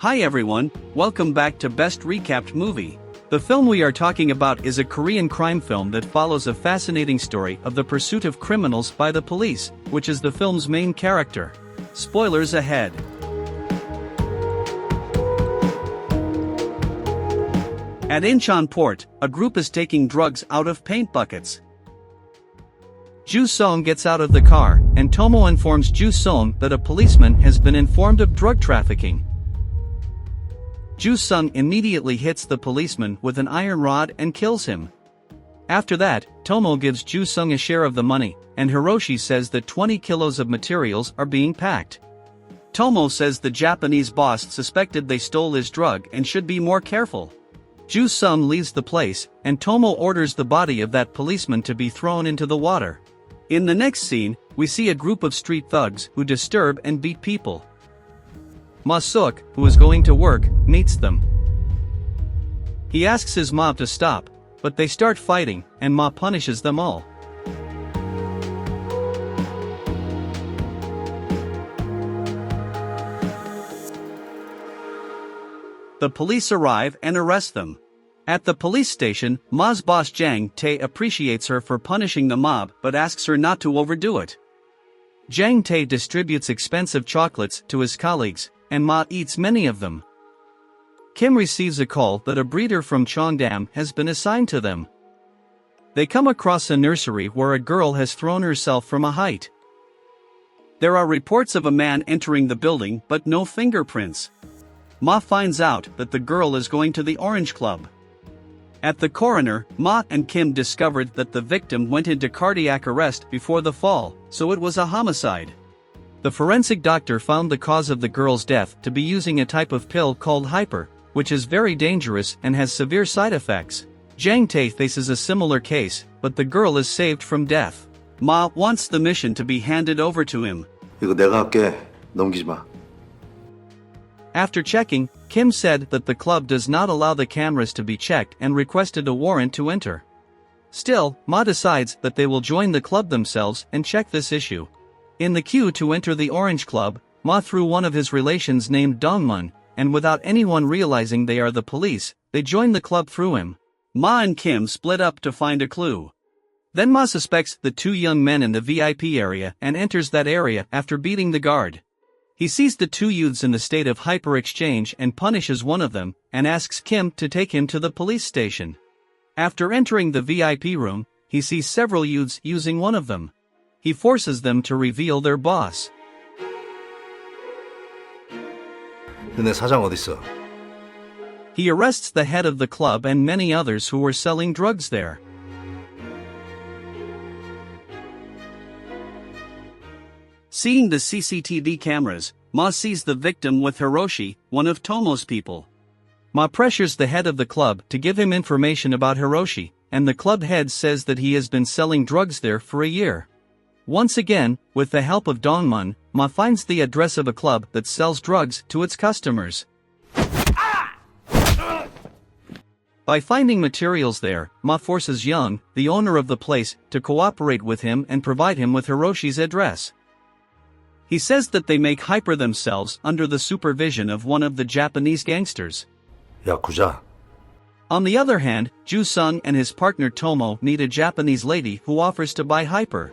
Hi everyone, welcome back to Best Recapped Movie. The film we are talking about is a Korean crime film that follows a fascinating story of the pursuit of criminals by the police, which is the film's main character. Spoilers ahead. At Incheon Port, a group is taking drugs out of paint buckets. Ju Song gets out of the car, and Tomo informs Ju Song that a policeman has been informed of drug trafficking. Ju Sung immediately hits the policeman with an iron rod and kills him. After that, Tomo gives Ju Sung a share of the money, and Hiroshi says that 20 kilos of materials are being packed. Tomo says the Japanese boss suspected they stole his drug and should be more careful. Ju Sung leaves the place, and Tomo orders the body of that policeman to be thrown into the water. In the next scene, we see a group of street thugs who disturb and beat people. Ma Suk, who is going to work, meets them. He asks his mob to stop, but they start fighting, and Ma punishes them all. The police arrive and arrest them. At the police station, Ma's boss Jang Tae appreciates her for punishing the mob but asks her not to overdo it. Jang Tae distributes expensive chocolates to his colleagues, and Ma eats many of them. Kim receives a call that a breeder from Cheongdam has been assigned to them. They come across a nursery where a girl has thrown herself from a height. There are reports of a man entering the building but no fingerprints. Ma finds out that the girl is going to the Orange Club. At the coroner, Ma and Kim discovered that the victim went into cardiac arrest before the fall, so it was a homicide. The forensic doctor found the cause of the girl's death to be using a type of pill called hyper, which is very dangerous and has severe side effects. Jang Tae faces a similar case, but the girl is saved from death. Ma wants the mission to be handed over to him. 이거 내가 할게. 넘기지 마. After checking, Kim said that the club does not allow the cameras to be checked and requested a warrant to enter. Still, Ma decides that they will join the club themselves and check this issue. In the queue to enter the Orange Club, Ma threw one of his relations named Dongmun, and without anyone realizing they are the police, they join the club through him. Ma and Kim split up to find a clue. Then Ma suspects the two young men in the VIP area and enters that area after beating the guard. He sees the two youths in the state of hyper-exchange and punishes one of them, and asks Kim to take him to the police station. After entering the VIP room, he sees several youths using one of them. He forces them to reveal their boss. 너네 사장 어딨어? He arrests the head of the club and many others who were selling drugs there. Seeing the CCTV cameras, Ma sees the victim with Hiroshi, one of Tomo's people. Ma pressures the head of the club to give him information about Hiroshi, and the club head says that he has been selling drugs there for a year. Once again, with the help of Dongmun, Ma finds the address of a club that sells drugs to its customers. By finding materials there, Ma forces Young, the owner of the place, to cooperate with him and provide him with Hiroshi's address. He says that they make hyper themselves under the supervision of one of the Japanese gangsters. Yakuza. On the other hand, Ju Sung and his partner Tomo meet a Japanese lady who offers to buy hyper.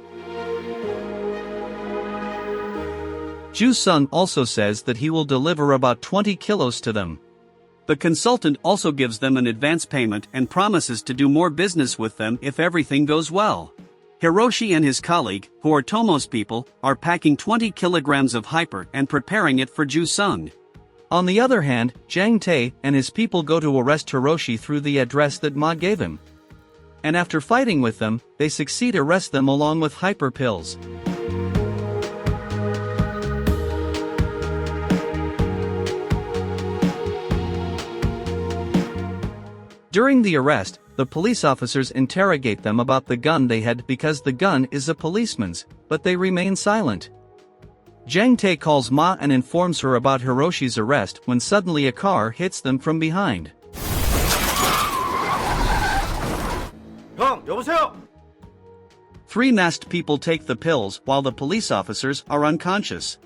Ju Sung also says that he will deliver about 20 kilos to them. The consultant also gives them an advance payment and promises to do more business with them if everything goes well. Hiroshi and his colleague, who are Tomo's people, are packing 20 kilograms of hyper and preparing it for Ju Sung. On the other hand, Jang Tae and his people go to arrest Hiroshi through the address that Ma gave him. And after fighting with them, they succeed to arrest them along with hyper pills. During the arrest, the police officers interrogate them about the gun they had because the gun is a policeman's, but they remain silent. Jang Tae calls Ma and informs her about Hiroshi's arrest when suddenly a car hits them from behind. 형, 여보세요? Three masked people take the pills while the police officers are unconscious.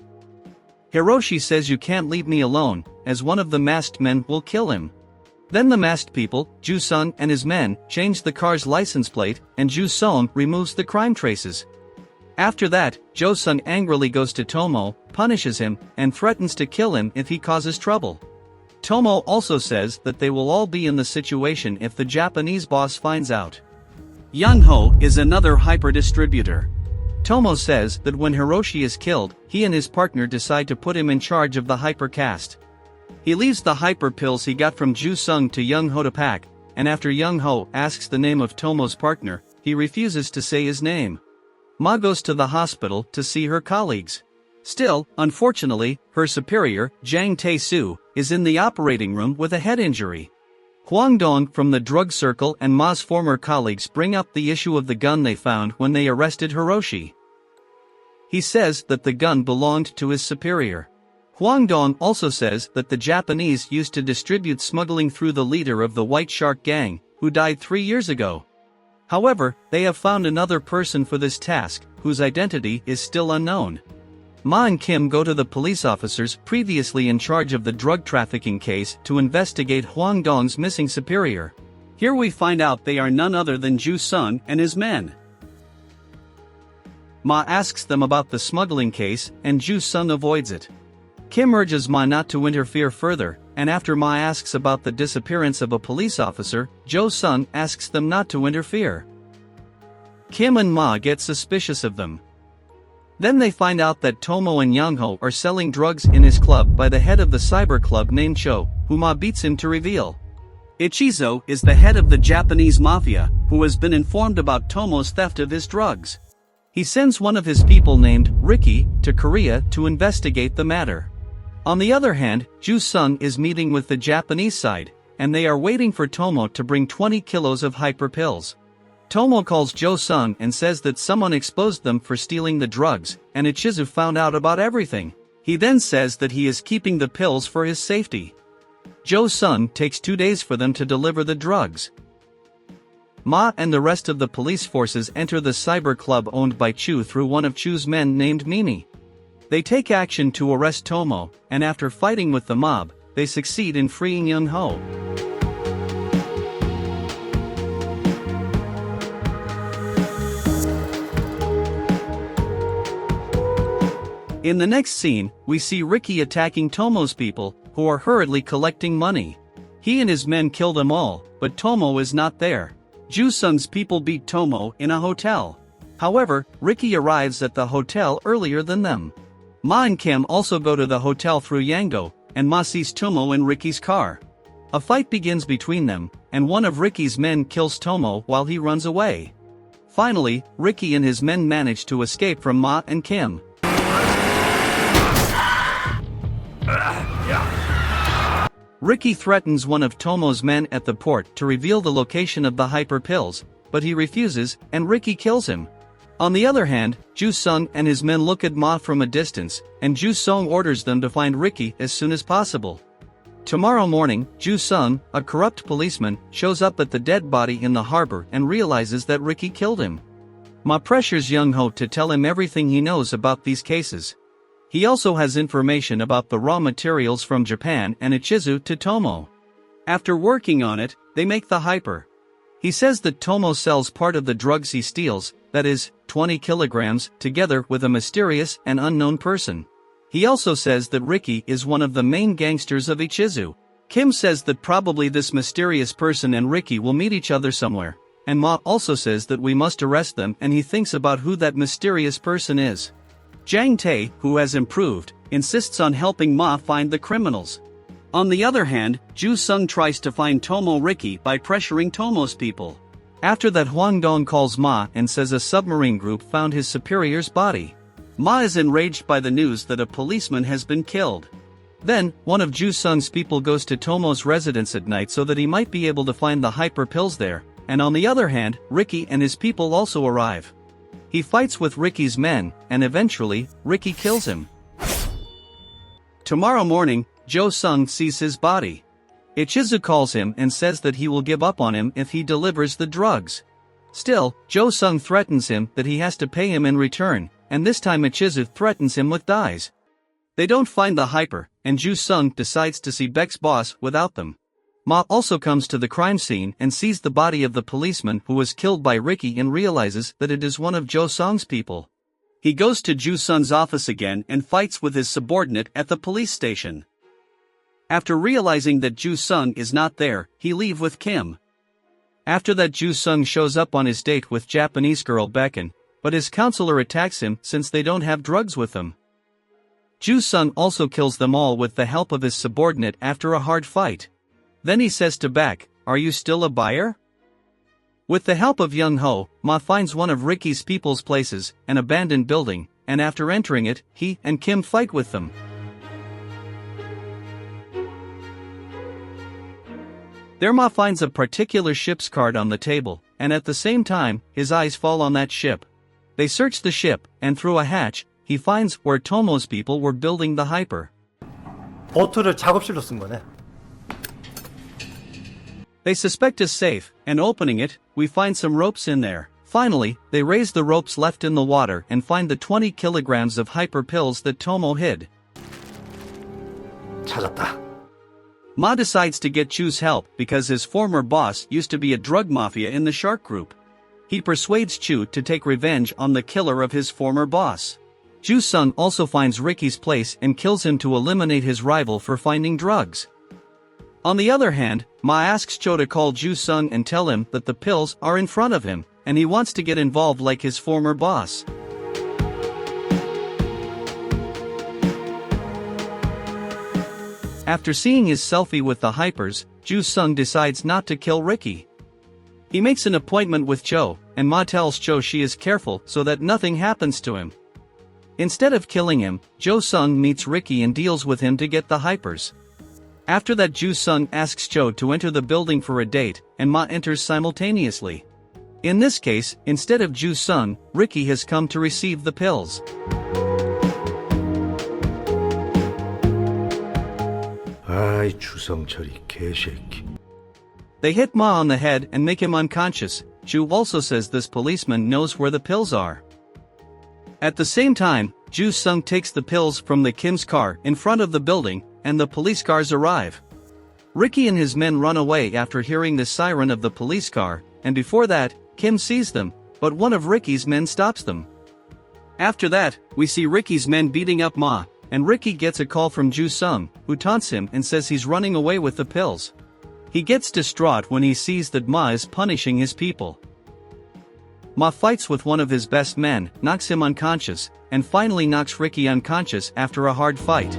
Hiroshi says you can't leave me alone, as one of the masked men will kill him. Then the masked people, Ju-sung and his men, change the car's license plate, and Ju-sung removes the crime traces. After that, Jo-sung angrily goes to Tomo, punishes him, and threatens to kill him if he causes trouble. Tomo also says that they will all be in the situation if the Japanese boss finds out. Young-ho is another hyper distributor. Tomo says that when Hiroshi is killed, he and his partner decide to put him in charge of the hyper caste. He leaves the hyper pills he got from Ju-sung to Young-ho to pack, and after Young-ho asks the name of Tomo's partner, he refuses to say his name. Ma goes to the hospital to see her colleagues. Still, unfortunately, her superior, Jang Tae-soo, is in the operating room with a head injury. Hwang Dong from the drug circle and Ma's former colleagues bring up the issue of the gun they found when they arrested Hiroshi. He says that the gun belonged to his superior. Hwang Dong also says that the Japanese used to distribute smuggling through the leader of the White Shark Gang, who died 3 years ago. However, they have found another person for this task, whose identity is still unknown. Ma and Kim go to the police officers previously in charge of the drug trafficking case to investigate Hwang Dong's missing superior. Here we find out they are none other than Ju-sung and his men. Ma asks them about the smuggling case, and Ju-sung avoids it. Kim urges Ma not to interfere further, and after Ma asks about the disappearance of a police officer, Jo-sung asks them not to interfere. Kim and Ma get suspicious of them. Then they find out that Tomo and Young-ho are selling drugs in his club by the head of the cyber club named Cho, who Ma beats him to reveal. Ichizo is the head of the Japanese mafia, who has been informed about Tomo's theft of his drugs. He sends one of his people named Ricky to Korea to investigate the matter. On the other hand, Ju-sung is meeting with the Japanese side, and they are waiting for Tomo to bring 20 kilos of hyper pills. Tomo calls Jo-sung and says that someone exposed them for stealing the drugs, and Ichizu found out about everything. He then says that he is keeping the pills for his safety. Jo-sung takes 2 days for them to deliver the drugs. Ma and the rest of the police forces enter the cyber club owned by Chu through one of Chu's men named Mimi. They take action to arrest Tomo, and after fighting with the mob, they succeed in freeing Young-ho. In the next scene, we see Ricky attacking Tomo's people, who are hurriedly collecting money. He and his men kill them all, but Tomo is not there. Ju-sung's people beat Tomo in a hotel. However, Ricky arrives at the hotel earlier than them. Ma and Kim also go to the hotel through Yango, and Ma sees Tomo in Ricky's car. A fight begins between them, and one of Ricky's men kills Tomo while he runs away. Finally, Ricky and his men manage to escape from Ma and Kim. Ricky threatens one of Tomo's men at the port to reveal the location of the hyper pills, but he refuses, and Ricky kills him. On the other hand, Ju-sung and his men look at Ma from a distance, and Ju-sung orders them to find Ricky as soon as possible. Tomorrow morning, Ju-sung, a corrupt policeman, shows up at the dead body in the harbor and realizes that Ricky killed him. Ma pressures Young-ho to tell him everything he knows about these cases. He also has information about the raw materials from Japan and Ichizu to Tomo. After working on it, they make the hyper. He says that Tomo sells part of the drugs he steals, that is, 20 kilograms, together with a mysterious and unknown person. He also says that Ricky is one of the main gangsters of Ichizu. Kim says that probably this mysterious person and Ricky will meet each other somewhere, and Ma also says that we must arrest them, and he thinks about who that mysterious person is. Jang Tae, who has improved, insists on helping Ma find the criminals. On the other hand, Ju-sung tries to find Tomo Ricky by pressuring Tomo's people. After that, Hwang Dong calls Ma and says a submarine group found his superior's body. Ma is enraged by the news that a policeman has been killed. Then, one of Ju-sung's people goes to Tomo's residence at night so that he might be able to find the hyper pills there, and on the other hand, Ricky and his people also arrive. He fights with Ricky's men, and eventually, Ricky kills him. Tomorrow morning, Jo-sung sees his body. Ichizu calls him and says that he will give up on him if he delivers the drugs. Still, Jo-sung threatens him that he has to pay him in return, and this time Ichizu threatens him with dyes. They don't find the hyper, and Ju Sung decides to see Beck's boss without them. Ma also comes to the crime scene and sees the body of the policeman who was killed by Ricky and realizes that it is one of Jo Sung's people. He goes to Ju Sung's office again and fights with his subordinate at the police station. After realizing that Ju Sung is not there, he leaves with Kim. After that, Ju Sung shows up on his date with Japanese girl Becken, but his counselor attacks him since they don't have drugs with them. Ju Sung also kills them all with the help of his subordinate after a hard fight. Then he says to Beck, "Are you still a buyer?" With the help of Young Ho, Ma finds one of Ricky's people's places, an abandoned building, and after entering it, he and Kim fight with them. There Ma finds a particular ship's card on the table, and at the same time, his eyes fall on that ship. They search the ship, and through a hatch, he finds where Tomo's people were building the hyper. 보트를 작업실로 쓴 거네. They suspect his safe, and opening it, we find some ropes in there. Finally, they raise the ropes left in the water and find the 20 kilograms of hyper pills that Tomo hid. 찾았다. Ma decides to get Chu's help because his former boss used to be a drug mafia in the shark group. He persuades Chu to take revenge on the killer of his former boss. Ju Sung also finds Ricky's place and kills him to eliminate his rival for finding drugs. On the other hand, Ma asks Cho to call Ju Sung and tell him that the pills are in front of him, and he wants to get involved like his former boss. After seeing his selfie with the hypers, Ju Sung decides not to kill Ricky. He makes an appointment with Cho, and Ma tells Cho she is careful so that nothing happens to him. Instead of killing him, Jo Sung meets Ricky and deals with him to get the hypers. After that, Ju Sung asks Cho to enter the building for a date, and Ma enters simultaneously. In this case, instead of Ju Sung, Ricky has come to receive the pills. 아이 주성철이 개새끼. They hit Ma on the head and make him unconscious. Ju also says this policeman knows where the pills are. At the same time, Ju Sung takes the pills from the Kim's car in front of the building, and the police cars arrive. Ricky and his men run away after hearing the siren of the police car, and before that, Kim sees them, but one of Ricky's men stops them. After that, we see Ricky's men beating up Ma, and Ricky gets a call from Ju Sung, who taunts him and says he's running away with the pills. He gets distraught when he sees that Ma is punishing his people. Ma fights with one of his best men, knocks him unconscious, and finally knocks Ricky unconscious after a hard fight.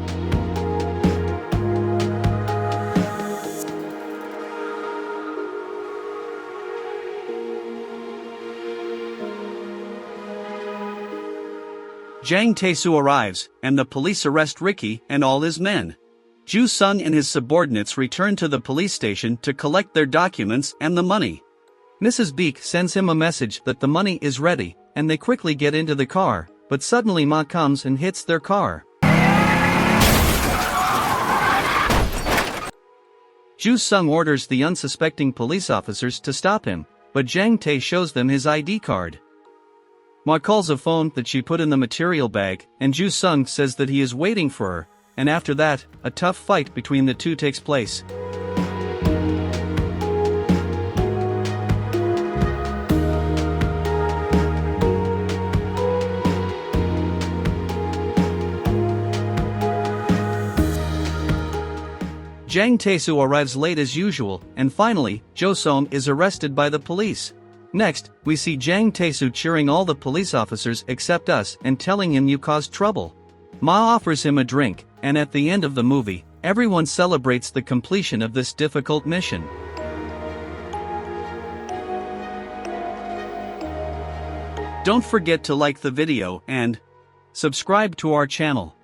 Jang Tae-soo arrives, and the police arrest Ricky and all his men. Ju Sung and his subordinates return to the police station to collect their documents and the money. Mrs. Beek sends him a message that the money is ready, and they quickly get into the car, but suddenly Ma comes and hits their car. Ju Sung orders the unsuspecting police officers to stop him, but Jang Tae shows them his ID card. Ma calls a phone that she put in the material bag, and Ju Sung says that he is waiting for her, and after that, a tough fight between the two takes place. Jang Tae-soo arrives late as usual, and finally, Jo Sung is arrested by the police. Next, we see Jang Tae-soo cheering all the police officers except us and telling him you caused trouble. Ma offers him a drink, and at the end of the movie, everyone celebrates the completion of this difficult mission. Don't forget to like the video and subscribe to our channel.